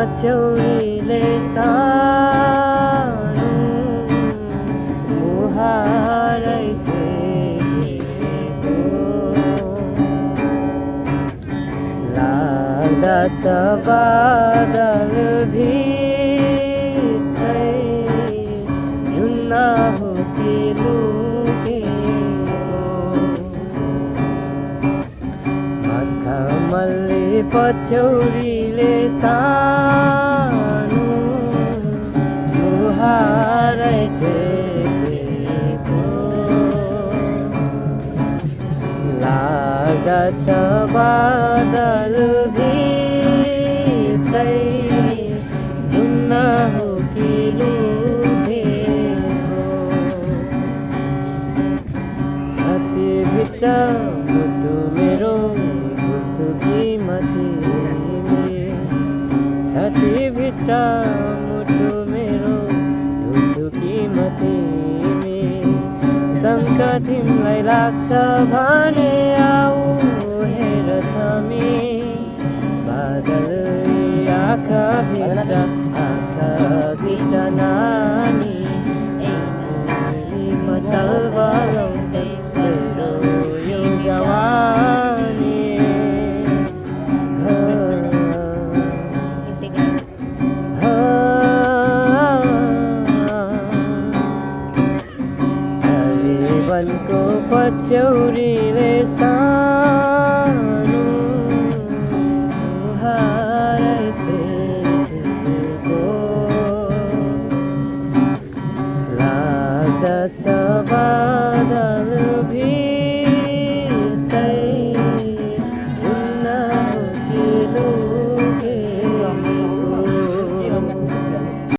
पछौरीले सानो मुहारै छेकेको लाग्दछ बादल भित्रै जुन्न हो कि लुकेको मखमली पछौरीले सानो मुहारै छेकेको लाग्दछ बादल भित्रै जुन्न हो कि लुकेको छातीभित्र मुटु मेरो धुकधुकी तिमी छातीभित्र मुटु मेरो धुकधुकी तिमी शङ्का तिमीलाई लाग्छ भने आऊ हेर छमी बादल आँखाभित्र नानी मसल बगाउँछ तेरो यो जवानी जीवनको पछौरीले